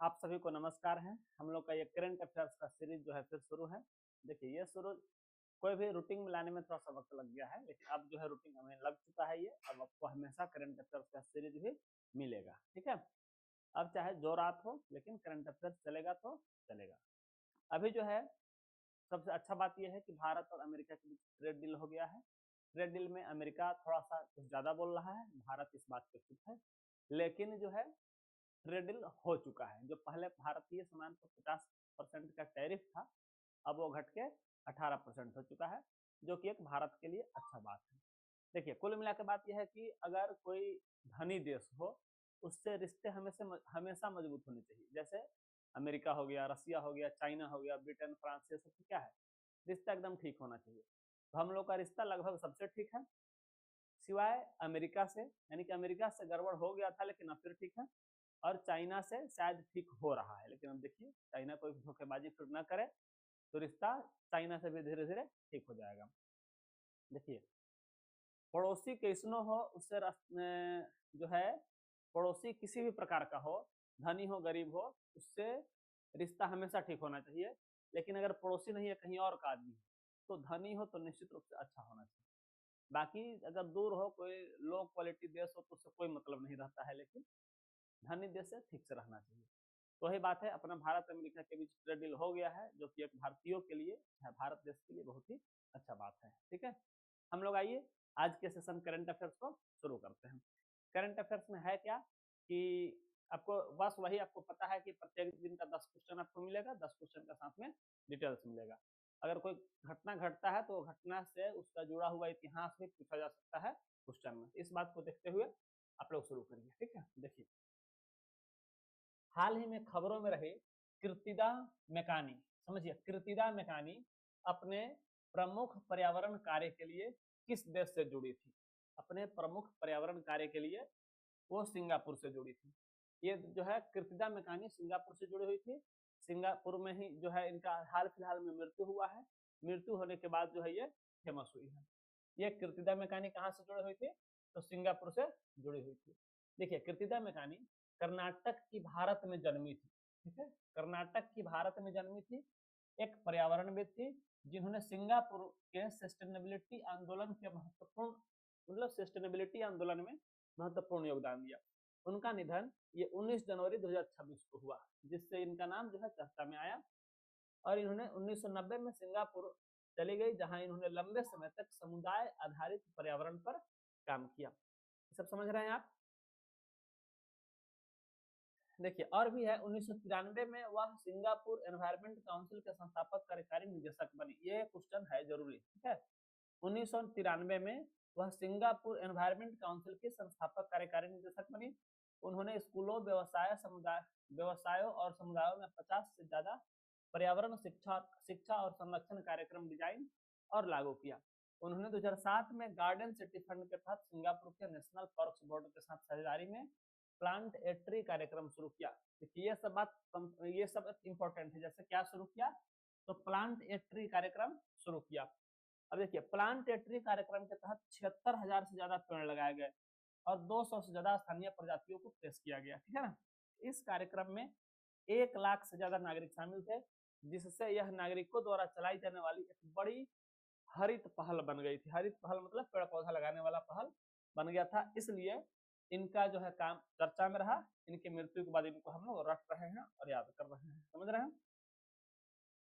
आप सभी को नमस्कार है। हम लोग का ये करंट अफेयर्स का सीरीज जो है फिर शुरू है। देखिए ये शुरू कोई भी रूटीन में लाने में थोड़ा सा वक्त लग गया है, लेकिन अब जो है रूटीन हमें लग चुका है। ये अब आपको हमेशा करंट अफेयर्स का सीरीज भी मिलेगा, ठीक है। अब चाहे जो रात हो, लेकिन करंट अफेयर्स चलेगा तो चलेगा। अभी जो है सबसे अच्छा बात यह है कि भारत और अमेरिका के बीच ट्रेड डील हो गया है। ट्रेड डील में अमेरिका थोड़ा सा कुछ ज्यादा बोल रहा है, भारत इस बात पे खुश है। लेकिन जो है ट्रेड डील हो चुका है। जो पहले भारतीय सामान पर 50% का टैरिफ था, अब वो घट के 18% हो चुका है, जो कि एक भारत के लिए अच्छा बात है। देखिए कुल मिला के बात यह है कि अगर कोई धनी देश हो, उससे रिश्ते हमेशा हमेशा मजबूत होने चाहिए। जैसे अमेरिका हो गया, रसिया हो गया, चाइना हो गया, ब्रिटेन, फ्रांस, ये सब क्या है, रिश्ता एकदम ठीक होना चाहिए। तो हम लोग का रिश्ता लगभग सबसे ठीक है, सिवाय अमेरिका से। यानी कि अमेरिका से गड़बड़ हो गया था, लेकिन अब फिर ठीक है। और चाइना से शायद ठीक हो रहा है, लेकिन अब देखिए चाइना कोई धोखेबाजी फिर ना करे तो रिश्ता चाइना से भी धीरे धीरे ठीक हो जाएगा। देखिए पड़ोसी कैसनो हो, उससे जो है पड़ोसी किसी भी प्रकार का हो, धनी हो गरीब हो, उससे रिश्ता हमेशा ठीक होना चाहिए। लेकिन अगर पड़ोसी नहीं है, कहीं और का आदमी है, तो धनी हो तो निश्चित रूप से अच्छा होना चाहिए। बाकी अगर दूर हो, कोई लो क्वालिटी देश हो, तो उससे कोई मतलब नहीं रहता है, लेकिन धनी देश से ठीक से रहना चाहिए। तो वही बात है, अपना भारत अमेरिका के बीच ट्रेड डील हो गया है, जो कि एक भारतीयों के लिए, भारत देश के लिए बहुत ही अच्छा बात है, ठीक है। हम लोग आइए आज के सेशन करंट अफेयर्स को शुरू करते हैं। करंट अफेयर्स में है क्या कि आपको बस वही आपको पता है कि प्रत्येक दिन का 10 क्वेश्चन आपको मिलेगा, 10 क्वेश्चन का साथ में डिटेल्स मिलेगा। अगर कोई घटना घटता है तो घटना से उसका जुड़ा हुआ इतिहास भी पूछा जा सकता है क्वेश्चन में। इस बात को देखते हुए आप लोग शुरू करिए, ठीक है। देखिए हाल ही में खबरों में रहे कृतिदा मैकानी, समझिए कृतिदा मैकानी अपने प्रमुख पर्यावरण कार्य के लिए किस देश से जुड़ी थी। अपने प्रमुख पर्यावरण कार्य के लिए वो सिंगापुर से जुड़ी थी। ये जो है कृतिदा मैकानी सिंगापुर से जुड़ी हुई थी। सिंगापुर में ही जो है इनका हाल फिलहाल में मृत्यु हुआ है। मृत्यु होने के बाद जो है ये फेमस हुई है। ये कृतिदा मैकानी कहाँ से जुड़ी हुई थी, तो सिंगापुर से जुड़ी हुई थी। देखिए कृतिदा मैकानी कर्नाटक की भारत में जन्मी थी, ठीक है। कर्नाटक की भारत में जन्मी थी, एक पर्यावरणविद थी, जिन्होंने सिंगापुर के सस्टेनेबिलिटी आंदोलन के महत्वपूर्ण, मतलब सस्टेनेबिलिटी आंदोलन में महत्वपूर्ण योगदान दिया। उनका निधन ये 19 जनवरी 2026 को हुआ, जिससे इनका नाम जो है चर्चा में आया। और इन्होंने 1990 में सिंगापुर चली गई, जहां इन्होंने लंबे समय तक समुदाय आधारित पर्यावरण पर काम किया। सब समझ रहे हैं आप। देखिए और भी है, 1993 में वह सिंगापुर एनवायरमेंट काउंसिल के संस्थापक कार्यकारी निदेशक बनी। ये क्वेश्चन है जरूरी, ठीक है। 1993 में वह सिंगापुर एनवायरमेंट काउंसिल के संस्थापक कार्यकारी निदेशक बनी। उन्होंने स्कूलों, व्यवसायों और समुदायों में 50 से ज्यादा पर्यावरण शिक्षा और संरक्षण कार्यक्रम डिजाइन और लागू किया। उन्होंने 2007 में गार्डन सिटी फंड के तहत सिंगापुर के नेशनल पार्क्स बोर्ड के साथ साझेदारी में प्लांट ए ट्री कार्यक्रम शुरू किया। देखिए ये सब इंपॉर्टेंट है। जैसे क्या शुरू किया, तो प्लांट ए ट्री कार्यक्रम शुरू किया। अब देखिए प्लांट ए ट्री कार्यक्रम के तहत 76,000 से ज्यादा पेड़ लगाए गए और 200 से ज्यादा स्थानीय प्रजातियों को पेश किया गया, ठीक है ना। इस कार्यक्रम में 1 लाख से ज्यादा नागरिक शामिल थे, जिससे यह नागरिकों द्वारा चलाई जाने वाली एक बड़ी हरित पहल बन गई थी। हरित पहल मतलब पेड़ पौधा लगाने वाला पहल बन गया था। इसलिए इनका जो है काम चर्चा में रहा। इनकी मृत्यु के बाद इनको हम लोग रख रहे हैं और याद कर रहे हैं, समझ रहे हैं।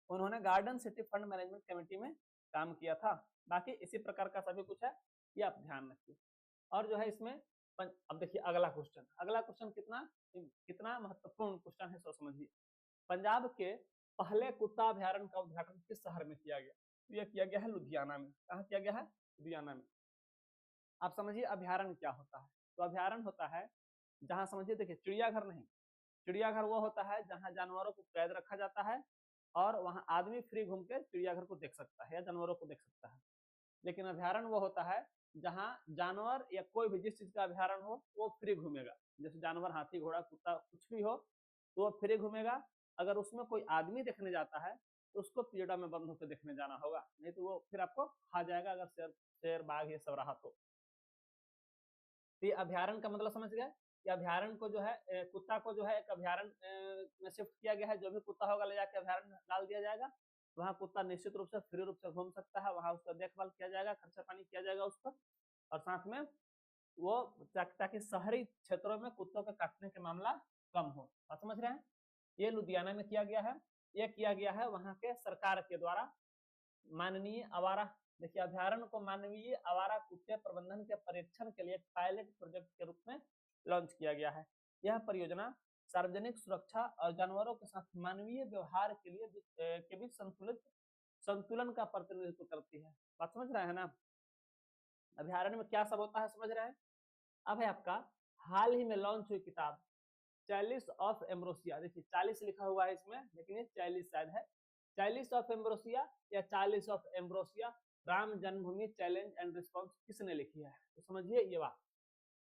उन्होंने garden city fund management committee में काम किया था। बाकी इसी प्रकार का सभी कुछ है, ये आप ध्यान रखिए। और जो है इसमें अब देखिए अगला क्वेश्चन कितना कितना महत्वपूर्ण क्वेश्चन है, सो समझिए। पंजाब के पहले कुत्ता अभ्यारण्य का उद्घाटन किस शहर में किया गया, तो यह किया गया है लुधियाना में। कहाँ किया गया है, लुधियाना में। आप समझिए अभ्यारण्य क्या होता है, तो अभ्यारण्य होता है जहां, समझिए देखिए चिड़ियाघर नहीं, चिड़ियाघर वो होता है जहां जानवरों को कैद रखा जाता है और वहां आदमी फ्री घूम के चिड़ियाघर को देख सकता है या जानवरों को देख सकता है। लेकिन अभ्यारण्य वो होता है जहां जानवर या कोई भी जिस चीज का अभ्यारण्य हो वो फ्री घूमेगा। जैसे जानवर हाथी घोड़ा कुत्ता कुछ भी हो तो वो फ्री घूमेगा। अगर उसमें कोई आदमी देखने जाता है तो उसको पिंजड़ा में बंद होकर देखने जाना होगा, नहीं तो वो फिर आपको खा जाएगा, अगर शेर शेर बाघ ये सब रहा तो। ये अभ्यारण्य का मतलब समझ गए। कि अभ्यारण्य को जो है कुत्ता को जो है एक अभ्यारण्य में शिफ्ट किया गया है। जो भी कुत्ता होगा ले जाके अभ्यारण्य में डाल दिया जाएगा। वहाँ कुत्ता निश्चित रूप से फ्री रूप से घूम सकता है, वहाँ उसका देखभाल किया जाएगा, खर्चा पानी किया जाएगा उस पर, और साथ में वो ताकि शहरी क्षेत्रों में कुत्तों के काटने के मामला कम हो। आप समझ रहे हैं? ये लुधियाना में किया गया है। ये किया गया है वहाँ के सरकार के द्वारा माननीय आवारा, देखिए अभ्यारण्य को मानवीय आवारा कुत्ते प्रबंधन के परीक्षण के लिए पायलट प्रोजेक्ट के रूप में लॉन्च किया गया है। यह परियोजना सार्वजनिक सुरक्षा और जानवरों के साथ मानवीय व्यवहार के लिए के बीच संतुलन का प्रतिनिधित्व करती है। बात समझ रहे हैं ना? अभ्यारण्य में क्या सब होता है समझ रहे हैं? अब है आपका हाल ही में लॉन्च हुई किताब चालीस ऑफ एम्ब्रोसिया। देखिए 40 लिखा हुआ है इसमें, लेकिन ये 40 शायद है। चालीस ऑफ एम्ब्रोसिया या चालीस of ambrosia Ram Janmabhoomi challenge and response किसने लिखी है? तो समझिए ये बात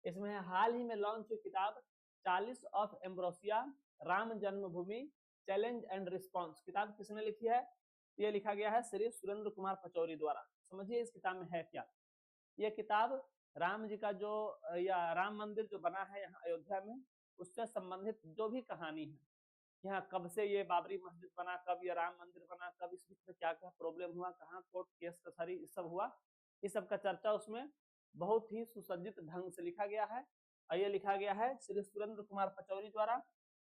इसमें है। हाल ही में लॉन्च हुई किताब 40 of ambrosia Ram Janmabhoomi challenge and response, किताब किसने लिखी है? ये लिखा गया है श्री सुरेंद्र कुमार पचौरी द्वारा। समझिए इस किताब में है क्या। ये किताब राम जी का जो या राम मंदिर जो बना है यहाँ अयोध्या में, उससे संबंधित जो भी कहानी है, यहाँ कब से ये बाबरी मस्जिद बना, कब ये राम मंदिर बना, कब इस बीच में क्या क्या प्रॉब्लम हुआ, कहाँ कोर्ट केस कचहरी ये सब हुआ, इस सब का चर्चा उसमें बहुत ही सुसज्जित ढंग से लिखा गया है। और ये लिखा गया है श्री सुरेंद्र कुमार पचौरी द्वारा,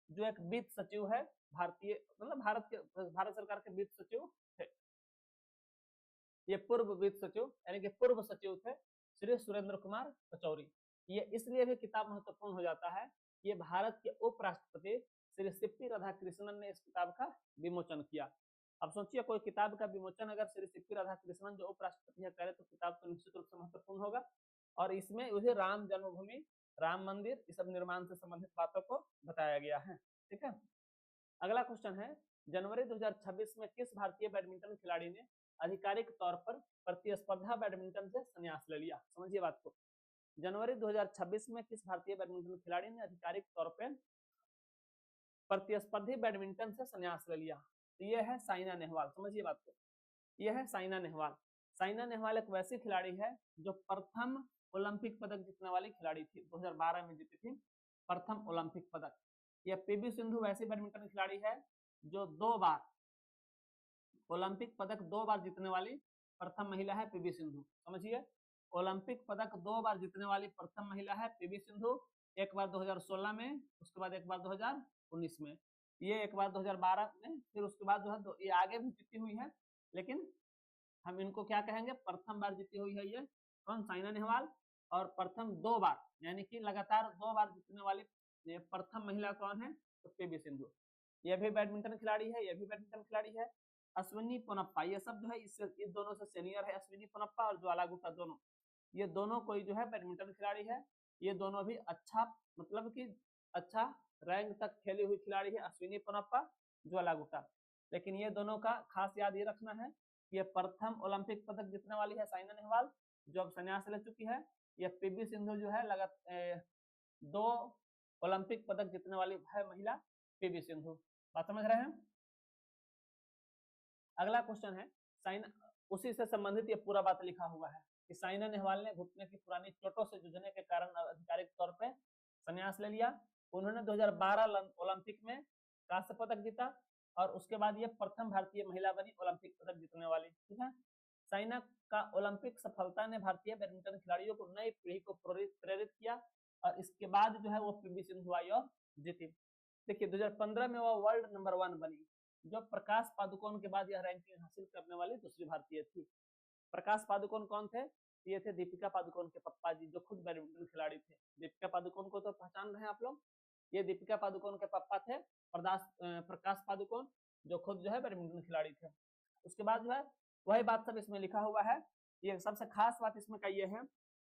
जो एक वित्त सचिव है भारतीय, मतलब भारत सरकार के वित्त सचिव थे। ये पूर्व वित्त सचिव यानी कि पूर्व सचिव थे श्री सुरेंद्र कुमार पचौरी। ये इसलिए भी किताब महत्वपूर्ण हो जाता है, ये भारत के उपराष्ट्रपति श्री सीपी राधाकृष्णन ने इस किताब का विमोचन किया। अब सोचिए कोई किताब का विमोचन अगर श्री सीपी राधाकृष्णन जो उपराष्ट्रपति है करे, तो किताब तो निश्चित रूप से महत्वपूर्ण होगा। और इसमें उसे राम जन्मभूमि, राम मंदिर, इस सब निर्माण से संबंधित बातों को बताया गया है। ठीक है, अगला क्वेश्चन है, जनवरी 2026 में किस भारतीय बैडमिंटन खिलाड़ी ने आधिकारिक तौर पर प्रतिस्पर्धा बैडमिंटन से संन्यास ले लिया? समझिए बात को। जनवरी 2026 में किस भारतीय बैडमिंटन खिलाड़ी ने आधिकारिक तौर पर प्रतिस्पर्धी बैडमिंटन से संन्यास ले लिया? तो ये है साइना नेहवाल। समझिए बात को, यह है साइना नेहवाल। साइना नेहवाल एक वैसी खिलाड़ी है जो प्रथम ओलंपिक पदक जीतने वाली खिलाड़ी थी, 2012 में जीती थी प्रथम ओलंपिक पदक। यह पीवी सिंधु वैसी बैडमिंटन खिलाड़ी है जो 2 बार ओलंपिक पदक 2 बार जीतने वाली प्रथम महिला है पीवी सिंधु। समझिए, ओलंपिक पदक 2 बार जीतने वाली प्रथम महिला है पीवी सिंधु। एक बार 2016 में, उसके बाद एक बार 2019 में, ये एक बार 2012 में, फिर उसके बाद जो है ये आगे भी जीती हुई है, लेकिन हम इनको क्या कहेंगे, प्रथम बार जीती हुई है ये कौन? साइना नेहवाल। और प्रथम 2 बार यानी कि लगातार 2 बार जीतने वाली प्रथम महिला कौन है? तो पीवी सिंधु। ये भी बैडमिंटन खिलाड़ी है, ये भी बैडमिंटन खिलाड़ी है। अश्विनी पोनप्पा, ये सब जो है इस दोनों से सीनियर है, अश्विनी पोनप्पा और ज्वाला गुट्टा दोनों, ये दोनों कोई जो है बैडमिंटन खिलाड़ी है। ये दोनों भी अच्छा, मतलब कि अच्छा रैंक तक खेली हुई खिलाड़ी है, अश्विनी पोनप्पा, ज्वाला गुट्टा। लेकिन ये दोनों का खास याद ये रखना है, ये प्रथम ओलंपिक पदक जीतने वाली है साइना नेहवाल, जो अब संन्यास ले चुकी है। ये पीवी सिंधु जो है लगातार 2 ओलंपिक पदक जीतने वाली है महिला पीवी सिंधु। बात समझ रहे हैं? अगला क्वेश्चन है, साइना, उसी से संबंधित ये पूरा बात लिखा हुआ है कि साइना नेहवाल ने घुटने की पुरानी चोटों से जूझने के कारण आधिकारिक तौर पर संन्यास ले लिया। उन्होंने 2012 ओलंपिक में कांस्य पदक जीता और उसके बाद ये प्रथम भारतीय महिला बनी ओलंपिक पदक जीतने वाली। ठीक है, साइना का ओलंपिक सफलता ने भारतीय बैडमिंटन खिलाड़ियों को नई पीढ़ी को प्रेरित किया और इसके बाद जो है वो पीवी सिंधु आई और जीती। देखिए 2015 में वो वर्ल्ड नंबर 1 बनी, जो प्रकाश पादुकोण के बाद यह रैंकिंग हासिल करने वाली दूसरी भारतीय थी। प्रकाश पादुकोण कौन थे? ये थे दीपिका पादुकोण के पप्पा जी, जो खुद बैडमिंटन खिलाड़ी थे। दीपिका पादुकोण को तो पहचान रहे हैं आप लोग, ये दीपिका पादुकोण के पापा थे प्रकाश पादुकोण, जो खुद जो है बैडमिंटन खिलाड़ी थे। उसके बाद जो है वही बात सब इसमें लिखा हुआ है। ये सबसे खास बात इसमें का ये है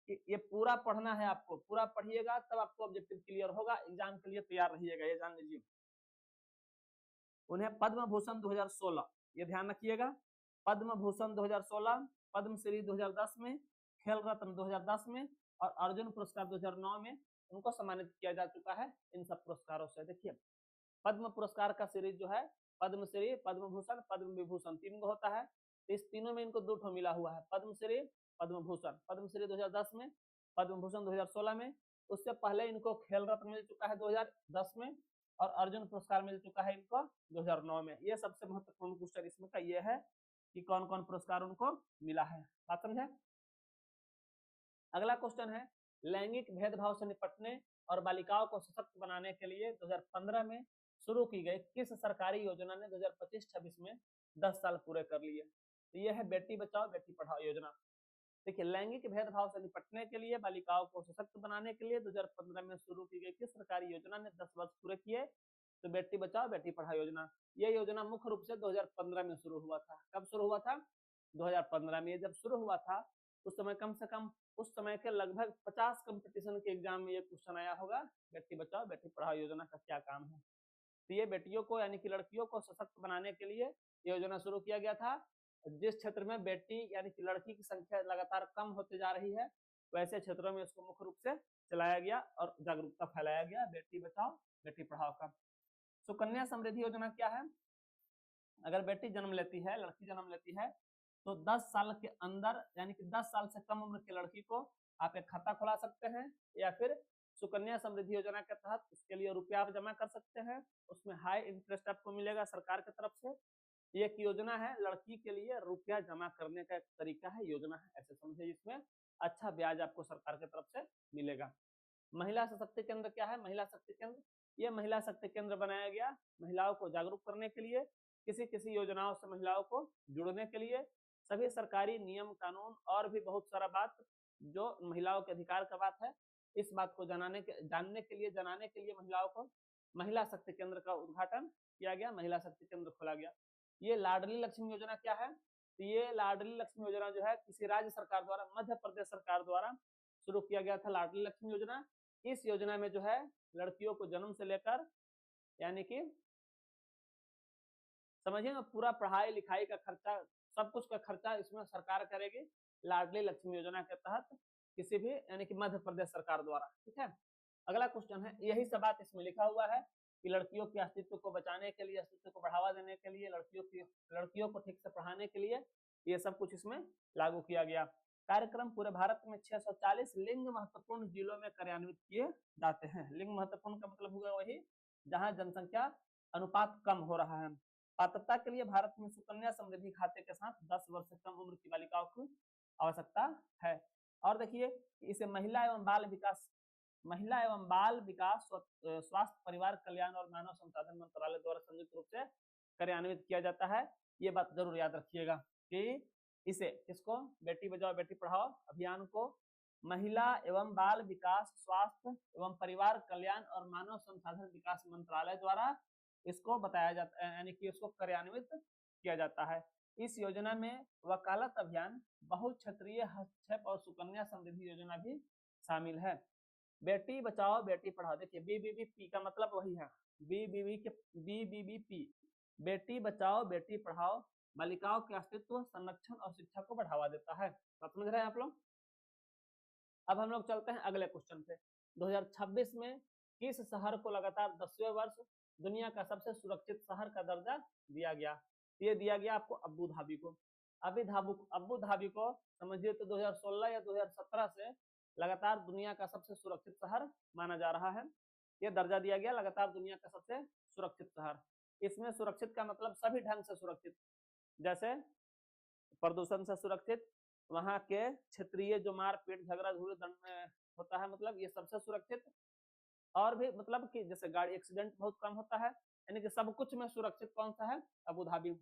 कि ये पूरा पढ़ना है आपको, पूरा पढ़िएगा तब आपको ऑब्जेक्टिव क्लियर होगा, एग्जाम के लिए तैयार रहिएगा, ये जान लीजिए। उन्हें पद्म भूषण 2016, ये ध्यान रखिएगा, पद्म भूषण 2016, पद्म श्री 2010 में, खेल रत्न 2010 में और अर्जुन पुरस्कार 2009 में उनको सम्मानित किया जा चुका है इन सब पुरस्कारों से। देखिए पद्म पुरस्कार का सीरीज जो है पद्म श्री, पद्म भूषण, पद्म विभूषण 3 को होता है, तो इस तीनों में इनको 2 ठो मिला हुआ है, पद्म श्री, पद्म भूषण। पद्म श्री 2010 में, पद्म भूषण 2016 में, उससे पहले इनको खेल रत्न मिल चुका है 2010 में, और अर्जुन पुरस्कार मिल चुका है इनको 2009 में। ये सबसे महत्वपूर्ण क्वेश्चन इसमें का ये है कि कौन कौन पुरस्कार उनको मिला है, बात समझे। अगला क्वेश्चन है, लैंगिक भेदभाव से निपटने और बालिकाओं को सशक्त बनाने के लिए 2015 में शुरू की गई किस सरकारी योजना ने 2025-26 में 10 साल पूरे कर लिए। तो यह है बेटी बचाओ बेटी पढ़ाओ योजना। देखिए, लैंगिक भेदभाव से निपटने के लिए, बालिकाओं को सशक्त बनाने के लिए 2015 में शुरू की गई किस सरकारी योजना ने 10 वर्ष पूरे किए। तो बेटी बचाओ बेटी पढ़ाओ योजना। यह योजना मुख्य रूप से 2015 में शुरू हुआ था। कब शुरू हुआ था? 2015 में। जब शुरू हुआ था उस समय कम से कम उस समय के लगभग 50 कंपटीशन के एग्जाम में ये क्वेश्चन आया होगा, बेटी बचाओ बेटी पढ़ाओ योजना का क्या काम है। तो ये बेटियों को यानी कि लड़कियों को सशक्त बनाने के लिए योजना शुरू किया गया था। जिस क्षेत्र में बेटी यानी कि लड़की की संख्या लगातार कम होते जा रही है, वैसे क्षेत्रों में इसको मुख्य रूप से चलाया गया और जागरूकता फैलाया गया बेटी बचाओ बेटी पढ़ाओ का। सुकन्या समृद्धि योजना क्या है? अगर बेटी जन्म लेती है, लड़की जन्म लेती है, तो 10 साल के अंदर यानी कि 10 साल से कम उम्र की लड़की को आप एक खाता खुला सकते हैं, या फिर सुकन्या समृद्धि योजना के तहत उसके लिए रुपया आप जमा कर सकते हैं। उसमें हाई इंटरेस्ट आपको मिलेगा सरकार की तरफ से। ये एक योजना है, लड़की के लिए रुपया जमा करने का एक तरीका है, योजना है, ऐसे समझे। इसमें अच्छा ब्याज आपको सरकार की तरफ से मिलेगा। महिला सशक्ति केंद्र क्या है? महिला शक्ति केंद्र, ये महिला शक्ति केंद्र बनाया गया महिलाओं को जागरूक करने के लिए, किसी किसी योजनाओं से महिलाओं को जुड़ने के लिए, सभी सरकारी नियम कानून और भी बहुत सारा बात जो महिलाओं के अधिकार का बात है, इस बात को जानने के लिए महिलाओं को महिला शक्ति केंद्र का उद्घाटन किया गया, महिला शक्ति केंद्र खोला गया। ये लाडली लक्ष्मी योजना क्या है? तो ये लाडली लक्ष्मी योजना जो है किसी राज्य सरकार द्वारा, मध्य प्रदेश सरकार द्वारा शुरू किया गया था लाडली लक्ष्मी योजना। इस योजना में जो है लड़कियों को जन्म से लेकर यानी कि समझिए ना, पूरा पढ़ाई लिखाई का खर्चा, सब कुछ का खर्चा इसमें सरकार करेगी लाडली लक्ष्मी योजना के तहत, किसी भी यानी कि मध्य प्रदेश सरकार द्वारा। ठीक है, अगला क्वेश्चन है, यही सब बात इसमें लिखा हुआ है कि लड़कियों के अस्तित्व को बचाने के लिए, अस्तित्व को बढ़ावा देने के लिए, लड़कियों को ठीक से पढ़ाने के लिए ये सब कुछ इसमें लागू किया गया। कार्यक्रम पूरे भारत में 640 लिंग महत्वपूर्ण जिलों में कार्यान्वित किए जाते हैं। लिंग महत्वपूर्ण का मतलब हुआ वही जहां जनसंख्या अनुपात कम हो रहा है। पात्रता के लिए भारत में सुकन्या समृद्धि खाते के साथ 10 वर्ष से कम उम्र की बालिकाओं की आवश्यकता है। और देखिए, इसे महिला एवं बाल विकास स्वास्थ्य परिवार कल्याण और मानव संसाधन मंत्रालय द्वारा संयुक्त रूप से कार्यान्वित किया जाता है। ये बात जरूर याद रखिएगा कि इसे किसको, बेटी बचाओ बेटी पढ़ाओ अभियान को महिला एवं बाल विकास स्वास्थ्य एवं परिवार कल्याण और मानव संसाधन विकास मंत्रालय द्वारा इसको बताया जाता है, यानी कि इसको कार्यान्वित किया जाता है। इस योजना में वकालत अभियान, बहुक्षेत्रीय हस्तक्षेप और सुकन्या समृद्धि योजना भी शामिल है। बेटी बचाओ बेटी पढ़ाओ, देखिए बीबीबीपी का मतलब वही है, बीबीबीपी, बेटी बचाओ बेटी पढ़ाओ बालिकाओं के अस्तित्व, संरक्षण और शिक्षा को बढ़ावा देता है। समझ रहे हैं आप लोग? अब हम लोग चलते हैं अगले क्वेश्चन पे। 2026 में किस शहर को लगातार 10वें वर्ष दुनिया का सबसे सुरक्षित शहर का दर्जा दिया गया? ये दिया गया आपको अबू धाबी को। अबू धाबी को समझिए तो 2016 या 2017 से लगातार दुनिया का सबसे सुरक्षित शहर माना जा रहा है। ये दर्जा दिया गया लगातार दुनिया का सबसे सुरक्षित शहर। इसमें सुरक्षित का मतलब सभी ढंग से सुरक्षित, जैसे प्रदूषण से सुरक्षित, वहां के क्षेत्रीय जो मारपीट झगड़ा झूड़ होता है, मतलब ये सबसे सुरक्षित, और भी मतलब कि जैसे गाड़ी एक्सीडेंट बहुत कम होता है, यानी कि सब कुछ में सुरक्षित कौन सा है? Abu Dhabi.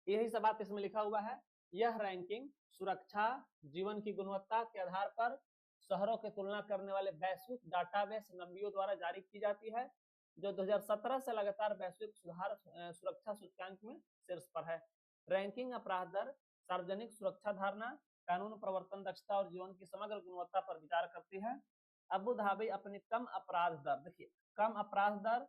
यही सब बात इसमें लिखा हुआ है। यह रैंकिंग सुरक्षा, जीवन की गुणवत्ता के आधार पर शहरों की तुलना करने वाले वैश्विक डाटाबेस नंबियो द्वारा जारी की जाती है, जो 2017 से लगातार वैश्विक सुरक्षा सूचकांक में शीर्ष पर है। रैंकिंग अपराध दर, सार्वजनिक सुरक्षा धारणा, कानून प्रवर्तन दक्षता और जीवन की समग्र गुणवत्ता पर विचार करती है। अबू धाबी अपनी कम अपराध दर, देखिए कम अपराध दर,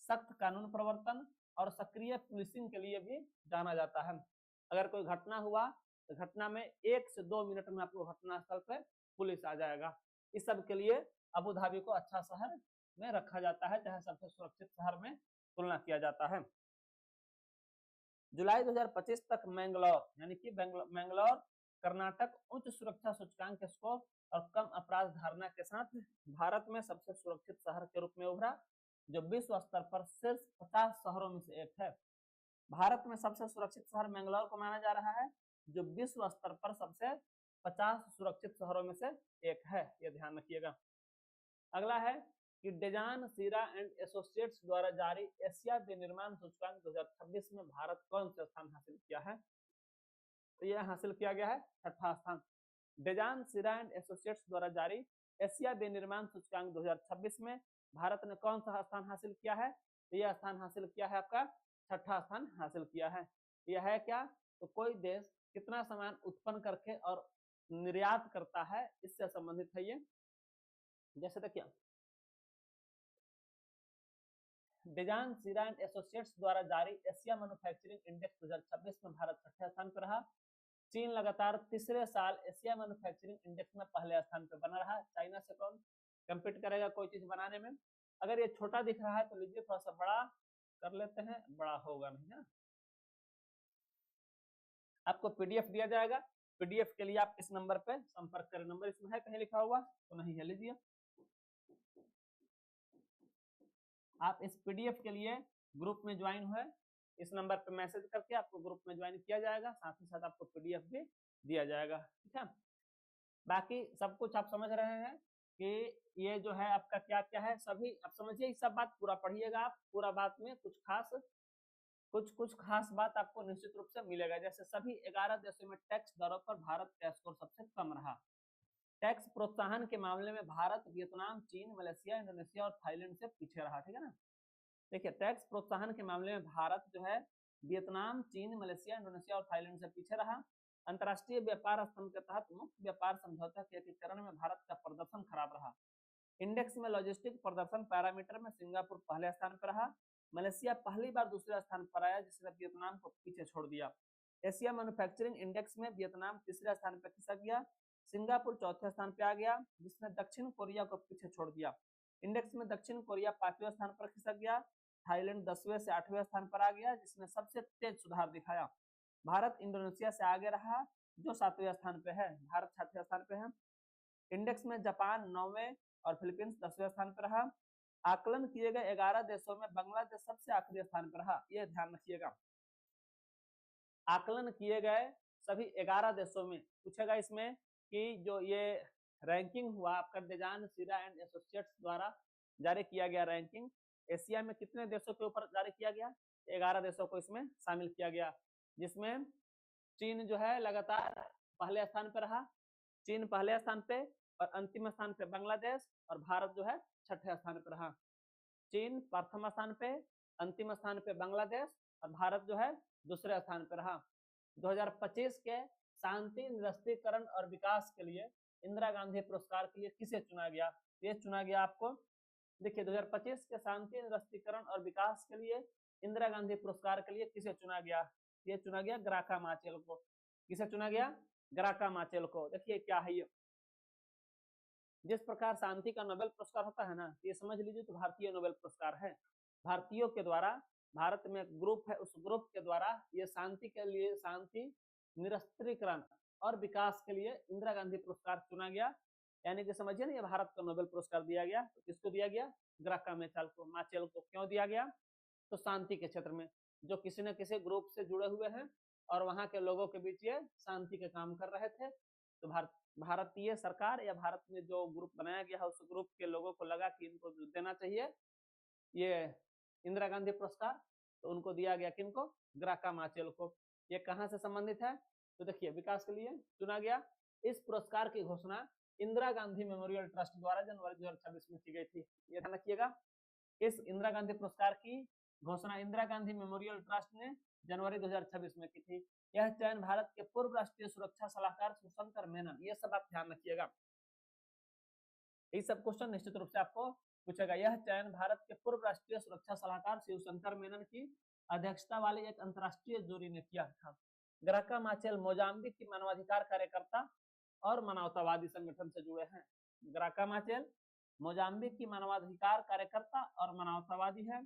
सख्त कानून प्रवर्तन और सक्रिय पुलिसिंग के लिए भी जाना जाता है। अगर कोई घटना हुआ तो घटना में 1 से 2 मिनट में आपको घटनास्थल पर पुलिस आ जाएगा। इस सब के लिए अबू धाबी को अच्छा शहर में रखा जाता है, चाहे सबसे सुरक्षित शहर में तुलना किया जाता है। जुलाई 2025 तक मैंगलोर यानी कि मैंगलोर कर्नाटक उच्च सुरक्षा सूचकांक स्कोर और कम अपराध धारणा के साथ भारत में सबसे सुरक्षित शहर के रूप में उभरा, जो विश्व स्तर पर शीर्ष 50 शहरों में से एक है। भारत में सबसे सुरक्षित शहर मैंगलोर को माना जा रहा है, जो विश्व स्तर पर सबसे 50 सुरक्षित शहरों में से एक है, ये ध्यान रखिएगा। अगला है कि डेजान सीरा एंड एसोसिएट्स द्वारा जारी एशिया विनिर्माण सूचकांक 2026 में भारत कौन सा स्थान हासिल किया है? तो यह हासिल किया गया है 6ठा स्थान। डेजान सीरा एंड एसोसिएट्स द्वारा जारी एशिया विनिर्माण सूचकांक 2026 में भारत ने कौन सा स्थान हासिल किया है? तो यह स्थान हासिल किया है आपका 6ठा स्थान हासिल किया है। यह है क्या? तो कोई देश कितना सामान उत्पन्न करके और निर्यात करता है, इससे संबंधित है ये। जैसे देखिए, डेजान सीरा एंड एसोसिएट्स द्वारा जारी एशिया मैन्युफैक्चरिंग इंडेक्स 2026 में भारत 6ठे स्थान पर रहा। चीन लगातार तीसरे साल एशिया मैन्युफैक्चरिंग इंडेक्स में पहले स्थान पर बना रहा। चाइना से कौन कम्पीट करेगा कोई चीज बनाने में? अगर ये छोटा दिख रहा है तो लीजिए थोड़ा सा बड़ा कर लेते हैं, बड़ा होगा नहीं है। आपको पीडीएफ दिया जाएगा, पीडीएफ के लिए आप इस नंबर पे संपर्क करें। नंबर इसमें है कहीं लिखा हुआ तो नहीं है, लीजिए। आप इस पीडीएफ के लिए ग्रुप में ज्वाइन हुए, इस नंबर पे मैसेज करके आपको ग्रुप में ज्वाइन किया जाएगा, साथ ही साथ आपको पीडीएफ भी दिया जाएगा, ठीक है। बाकी सब कुछ आप समझ रहे हैं कि ये जो है आपका क्या क्या है, सभी आप समझिए। सब बात पूरा पढ़िएगा आप, पूरा बात में कुछ खास बात आपको निश्चित रूप से मिलेगा। जैसे सभी 11 देशों में टैक्स दरों पर भारत का स्कोर सबसे कम रहा। टैक्स प्रोत्साहन के मामले में भारत वियतनाम, चीन, मलेशिया, इंडोनेशिया और थाईलैंड से पीछे रहा, ठीक है ना। देखिए, टैक्स प्रोत्साहन के मामले में भारत जो है वियतनाम, चीन, मलेशिया, इंडोनेशिया और थाईलैंड से पीछे रहा। अंतर्राष्ट्रीय व्यापार स्तंभ के तहत मुक्त व्यापार समझौता के एकीकरण में भारत का प्रदर्शन खराब रहा। इंडेक्स में लॉजिस्टिक प्रदर्शन पैरामीटर में सिंगापुर पहले स्थान पर रहा। मलेशिया पहली बार दूसरे स्थान पर आया, जिसने वियतनाम को पीछे छोड़ दिया। एशिया मैन्युफैक्चरिंग इंडेक्स में वियतनाम तीसरे स्थान पर खिसक गया। सिंगापुर चौथे स्थान पर आ गया, जिसने दक्षिण कोरिया को पीछे छोड़ दिया। इंडेक्स में दक्षिण कोरिया 5वें स्थान पर खिसक गया। थाईलैंड 10वें से 8वें स्थान पर आ गया, जिसने सबसे तेज सुधार दिखाया। भारत इंडोनेशिया से आगे रहा, जो 7वें स्थान पे है। भारत 6ठे स्थान पे है। इंडेक्स में जापान 9वें और फिलीपींस 10वें स्थान पर रहा। आकलन किए गए 11 देशों में बांग्लादेश सबसे आखिरी स्थान पर रहा, यह ध्यान रखिएगा। आकलन किए गए सभी 11 देशों में पूछेगा इसमें कि जो ये रैंकिंग हुआ आपका डेजान सीरा एंड एसोसिएट्स द्वारा जारी किया गया रैंकिंग, एशिया में कितने देशों के ऊपर जारी किया गया? 11 देशों को इसमें शामिल किया गया, जिसमें चीन जो है लगातार पहले स्थान पर रहा। चीन पहले स्थान पे और अंतिम स्थान पे बांग्लादेश, और भारत जो है 6ठे स्थान पर रहा। चीन प्रथम स्थान पे, अंतिम स्थान पे बांग्लादेश, और भारत जो है दूसरे स्थान पर रहा। 2025 के शांति, निरस्त्रीकरण और विकास के लिए इंदिरा गांधी पुरस्कार के लिए किसे चुना गया? ये चुना गया आपको, देखिए 2025 के शांति, निरस्त्रीकरण और विकास के लिए इंदिरा गांधी पुरस्कार के लिए किसे चुना गया? ये चुना गया ग्राका माचेल को। किसे चुना गया? ग्राका माचेल को। देखिए क्या है ये, जिस प्रकार शांति का नोबेल पुरस्कार होता है ना, ये समझ लीजिए तो भारतीय नोबेल पुरस्कार है। भारतीयों के द्वारा, भारत में एक ग्रुप है, उस ग्रुप के द्वारा ये शांति के लिए, शांति, निरस्त्रीकरण और विकास के लिए इंदिरा गांधी पुरस्कार चुना गया। यानी कि समझिए ना, ये भारत का नोबेल पुरस्कार दिया गया। तो किसको दिया गया? ग्राका माचेल को। माचेल को क्यों दिया गया? तो शांति के क्षेत्र में जो किसी न किसी ग्रुप से जुड़े हुए हैं और वहां के लोगों के बीच ये शांति के काम कर रहे थे। तो भारतीय सरकार या भारत में जो ग्रुप बनाया गया है, उस ग्रुप के लोगों को लगा कि इनको देना चाहिए ये इंदिरा गांधी पुरस्कार, तो उनको दिया गया। किनको? ग्राका माचेल को। ये कहाँ से संबंधित है? तो देखिए, विकास के लिए चुना गया। इस पुरस्कार की घोषणा इंदिरा गांधी मेमोरियल ट्रस्ट द्वारा जनवरी 2026 में की गई थी, ये ध्यान रखिएगा। इस इंदिरा गांधी पुरस्कार की घोषणा इंदिरा गांधी मेमोरियल ट्रस्ट ने जनवरी 2026 में की थी। यह चयन भारत के पूर्व राष्ट्रीय सुरक्षा सलाहकार शिवशंकर मेनन, ये सब आप ध्यान रखिएगा, ये सब क्वेश्चन निश्चित रूप से आपको पूछेगा। यह चयन भारत के पूर्व राष्ट्रीय सुरक्षा सलाहकार शिवशंकर मेनन की अध्यक्षता वाली एक अंतरराष्ट्रीय जूरी ने किया था। ग्राका माचेल मोजाम्बिक की मानवाधिकार कार्यकर्ता और मानवतावादी संगठन से जुड़े हैं। ग्राका माचेल मोजाम्बिक की मानवाधिकार कार्यकर्ता और मानवतावादी है।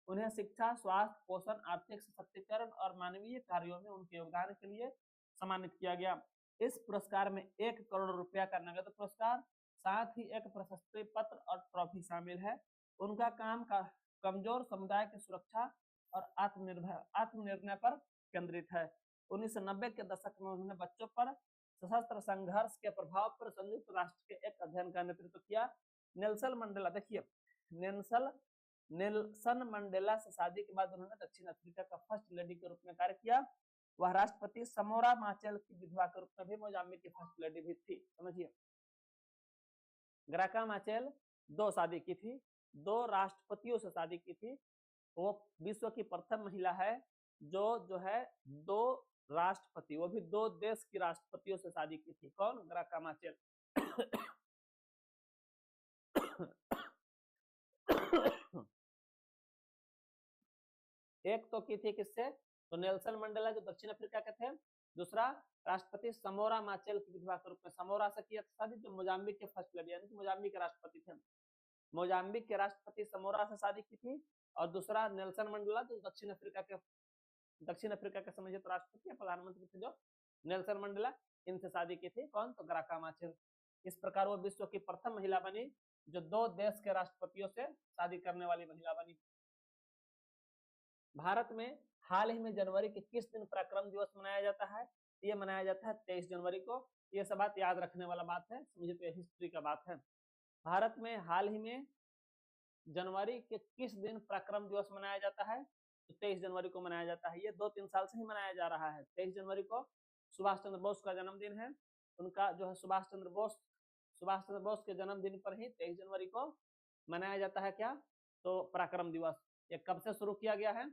उन्हें शिक्षा, स्वास्थ्य, पोषण, आर्थिक सशक्तिकरण और मानवीय कार्यों में उनके योगदान के लिए सम्मानित किया गया। इस पुरस्कार में 1 करोड़ रुपया का नगद पुरस्कार, साथ ही एक प्रशस्ति पत्र और ट्रॉफी शामिल है। उनका काम का कमजोर समुदाय की सुरक्षा और आत्मनिर्णय पर केंद्रित है। 1990 के दशक में उन्होंने बच्चों पर सशस्त्र संघर्ष के प्रभाव पर संयुक्त राष्ट्र के एक अध्ययन का नेतृत्व किया। नेल्सन मंडेला, देखिए नेल्सन मंडेला से शादी के बाद उन्होंने दक्षिण अफ्रीका का फर्स्ट लेडी के रूप में कार्य किया। वह राष्ट्रपति समोरा माचेल की विधवा के रूप में भी मोजाम्बिक की फर्स्ट लेडी भी थी। समझिए, ग्राका माचेल 2 शादी की थी, 2 राष्ट्रपतियों से शादी की थी। वो विश्व की प्रथम महिला है जो है 2 राष्ट्रपति, वो भी 2 देश की राष्ट्रपतियों से शादी की थी। कौन? ग्राका माचेल। एक तो की थी किससे? तो नेल्सन मंडेला जो दक्षिण अफ्रीका के थे। दूसरा राष्ट्रपति समोरा माचेल की विधवा के रूप में समोरा से किया शादी, जो मोजाम्बिक के फर्स्ट लेडी यानी कि मोजाम्बिक के राष्ट्रपति थे। मोजाम्बिक के राष्ट्रपति समोरा से शादी की थी। और दूसरा नेल्सन मंडेला जो दक्षिण अफ्रीका के समझिए तो राष्ट्रपति या प्रधानमंत्री थे जो नेल्सन मंडेला, इनसे शादी की थी। कौन? तो ग्राका माचेल। इस प्रकार वो विश्व की प्रथम महिला बनी जो 2 देश के राष्ट्रपतियों से शादी करने वाली महिला बनी। भारत में हाल ही में जनवरी के किस दिन पराक्रम दिवस मनाया जाता है? ये मनाया जाता है 23 जनवरी को। ये सब बात याद रखने वाला बात है, समझिए तो हिस्ट्री का बात है। भारत में हाल ही में जनवरी के किस दिन पराक्रम दिवस मनाया जाता है? तो 23 जनवरी को मनाया जाता है। ये 2-3 साल से ही मनाया जा रहा है। 23 जनवरी को सुभाष चंद्र बोस का जन्मदिन है। उनका जो है सुभाष चंद्र बोस के जन्मदिन पर ही 23 जनवरी को मनाया जाता है क्या? तो पराक्रम दिवस। ये कब से शुरू किया गया है?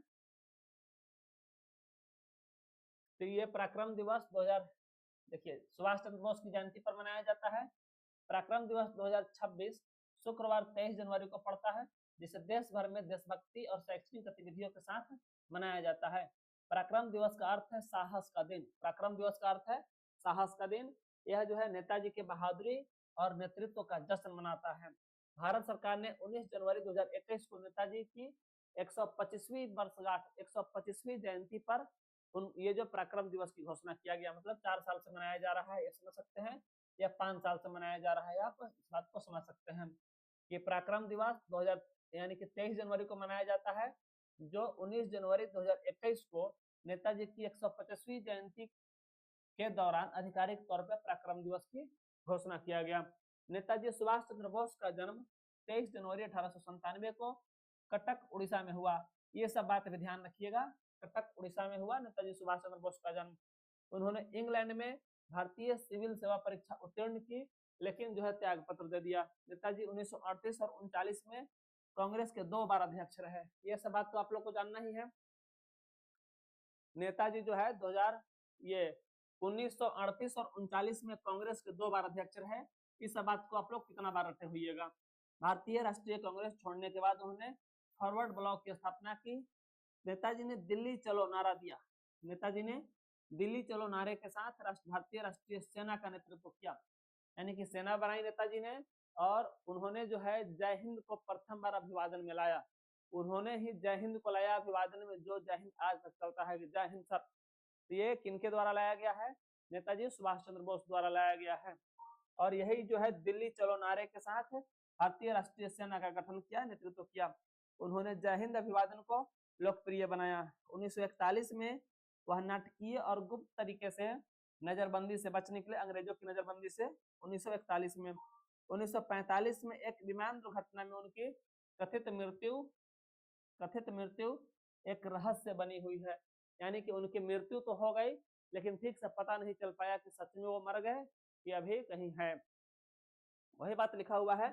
तो ये पराक्रम दिवस 2000, देखिए सुभाष चंद्र बोस की जयंती पर मनाया जाता है। पराक्रम दिवस 2026 शुक्रवार 23 जनवरी को पड़ता है, जिसे देश भर में देशभक्ति और शैक्षणिक गतिविधियों के साथ मनाया जाता है। पराक्रम दिवस का अर्थ है साहस का दिन। पराक्रम दिवस का अर्थ है साहस का दिन। यह जो है नेताजी की बहादुरी और नेतृत्व का जश्न मनाता है। भारत सरकार ने 19 जनवरी 2021 को नेताजी की 125वीं वर्षगांठ 125वीं जयंती पर ये जो पराक्रम दिवस की घोषणा किया गया, मतलब 4 साल से मनाया जा रहा है, ये समझ सकते हैं, या 5 साल से मनाया जा रहा है, आप इस बात को समझ सकते हैं। ये पराक्रम दिवस 2000 यानी कि 23 जनवरी को मनाया जाता है, जो 19 जनवरी 2021 को नेताजी की 125वीं जयंती के दौरान आधिकारिक तौर पर पराक्रम दिवस की घोषणा किया गया। नेताजी सुभाष चंद्र बोस का जन्म 23 जनवरी 1897 को कटक उड़ीसा में हुआ। ये सब बात भी ध्यान रखिएगा। कटक उड़ीसा में हुआ नेताजी सुभाष चंद्र बोस का जन्म। उन्होंने इंग्लैंड में भारतीय सिविल सेवा परीक्षा उत्तीर्ण की, लेकिन जो है त्याग पत्र दे दिया। नेताजी 1938 और 39 में कांग्रेस के 2 बार अध्यक्ष रहे। ये सब बात तो आप लोग को जानना ही है। नेताजी जो है 1938 और 39 में कांग्रेस के 2 बार अध्यक्ष रहे। इस सब बात को आप लोग कितना बार रटे हुईएगा। भारतीय राष्ट्रीय कांग्रेस छोड़ने के बाद उन्होंने फॉरवर्ड ब्लॉक की स्थापना की। नेताजी ने दिल्ली चलो नारा दिया। नेताजी ने दिल्ली चलो नारे के साथ भारतीय राष्ट्रीय सेना का नेतृत्व किया, यानी कि सेना बनाई नेताजी ने। और उन्होंने जो है जय हिंद को प्रथम बार अभिवादन में लाया। उन्होंने ही जय हिंद को लाया अभिवादन में, जो जय हिंद आज तक चलता है, जय हिंद सर। तो ये किनके द्वारा लाया गया है? नेताजी सुभाष चंद्र बोस द्वारा लाया गया है। और यही जो है दिल्ली चलो नारे के साथ भारतीय राष्ट्रीय सेना का गठन किया, नेतृत्व किया। उन्होंने जय हिंद अभिवादन को लोकप्रिय बनाया। 1941 में वह नाटकीय और गुप्त तरीके से नजरबंदी से बच निकले, अंग्रेजों की नजरबंदी से। 1941 में 1945 में एक विमान दुर्घटना में उनकी कथित मृत्यु एक रहस्य बनी हुई है, यानी कि उनकी मृत्यु तो हो गई, लेकिन ठीक से पता नहीं चल पाया कि सच में वो मर गए कि अभी कहीं है। वही बात लिखा हुआ है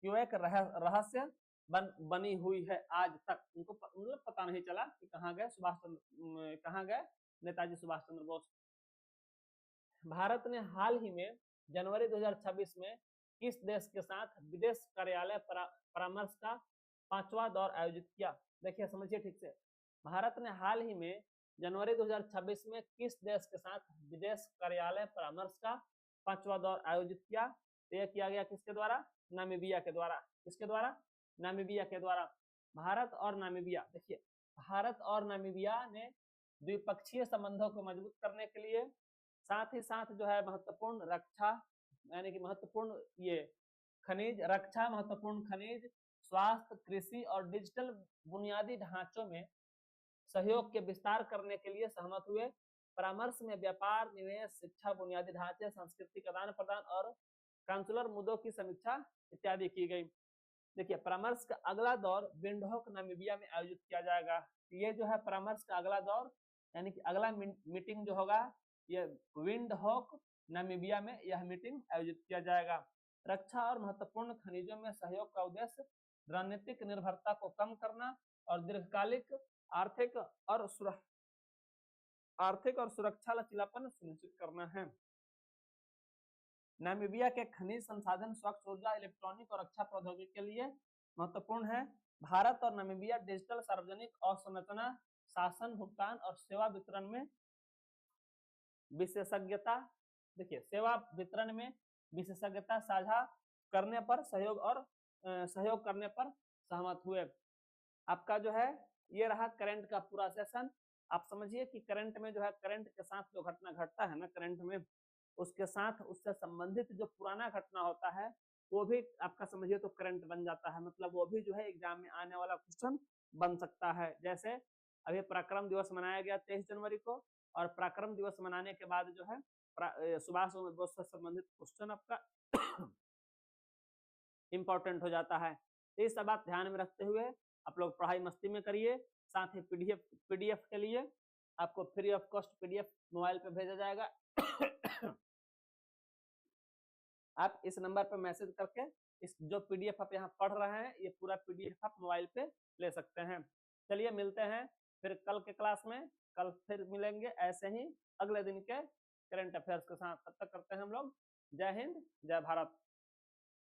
कि वो एक रहस्य बनी हुई है आज तक। उनको मतलब पता नहीं चला कि कहाँ गए नेताजी सुभाष चंद्र बोस। भारत ने हाल ही में जनवरी 2026 में किस देश के साथ विदेश कार्यालय परामर्श का 5वां दौर आयोजित किया? देखिए समझिए ठीक से। भारत ने हाल ही में जनवरी 2026 में किस देश के साथ विदेश कार्यालय परामर्श का 5वां दौर आयोजित किया? यह किया गया किसके द्वारा? नामीबिया के द्वारा। किसके द्वारा? नामीबिया के द्वारा। भारत और नामीबिया, देखिए भारत और नामीबिया ने द्विपक्षीय संबंधों को मजबूत करने के लिए साथ ही साथ जो है महत्वपूर्ण रक्षा यानी कि महत्वपूर्ण ये खनिज रक्षा, महत्वपूर्ण खनिज, स्वास्थ्य, कृषि और डिजिटल बुनियादी ढांचों में सहयोग के विस्तार करने के लिए सहमत हुए। परामर्श में व्यापार, निवेश, शिक्षा, बुनियादी ढांचे, सांस्कृतिक आदान प्रदान और काउंसुलर मुद्दों की समीक्षा इत्यादि की गई। देखिए परामर्श का अगला दौर विंडहोक नामीबिया में आयोजित किया जाएगा। ये जो है परामर्श का अगला दौर यानी कि अगला मीटिंग जो होगा ये विंडहोक नामीबिया में यह मीटिंग आयोजित किया जाएगा। रक्षा और महत्वपूर्ण खनिजों में सहयोग का उद्देश्य रणनीतिक निर्भरता को कम करना और दीर्घकालिक आर्थिक और सुरक्षा लचीलापन सुनिश्चित करना है। नामीबिया के खनिज संसाधन स्वच्छ ऊर्जा, इलेक्ट्रॉनिक और रक्षा प्रौद्योगिकी के लिए महत्वपूर्ण है। भारत और नामीबिया डिजिटल सार्वजनिक अवसंरचना, शासन, भुगतान और सेवा वितरण में विशेषज्ञता देखिए सेवा वितरण में विशेषज्ञता साझा करने पर सहयोग करने पर सहमत हुए। आपका जो है ये रहा करंट का पूरा सेशन। आप समझिए कि करंट में जो है करंट के साथ जो घटना घटता है ना करंट में, उसके साथ उससे संबंधित जो पुराना घटना होता है वो भी आपका समझिए तो करंट बन जाता है। मतलब वो भी जो है एग्जाम में आने वाला क्वेश्चन बन सकता है। जैसे अभी पराक्रम दिवस मनाया गया 23 जनवरी को, और पराक्रम दिवस मनाने के बाद जो है सुभाष चंद्र बोस से संबंधित क्वेश्चन आपका इंपॉर्टेंट हो जाता है। तो ये सब बात ध्यान में रखते हुए आप लोग पढ़ाई मस्ती में करिए। साथ ही पीडीएफ के लिए आपको free of cost PDF mobile पे भेजा जाएगा। आप इस नंबर पर मैसेज करके इस जो पीडीएफ आप यहाँ पढ़ रहे हैं ये पूरा पीडीएफ आप मोबाइल पे ले सकते हैं। चलिए मिलते हैं फिर कल के क्लास में। कल फिर मिलेंगे ऐसे ही अगले दिन के करंट अफेयर्स के साथ। तब तक करते हैं हम लोग। जय हिंद, जय भारत।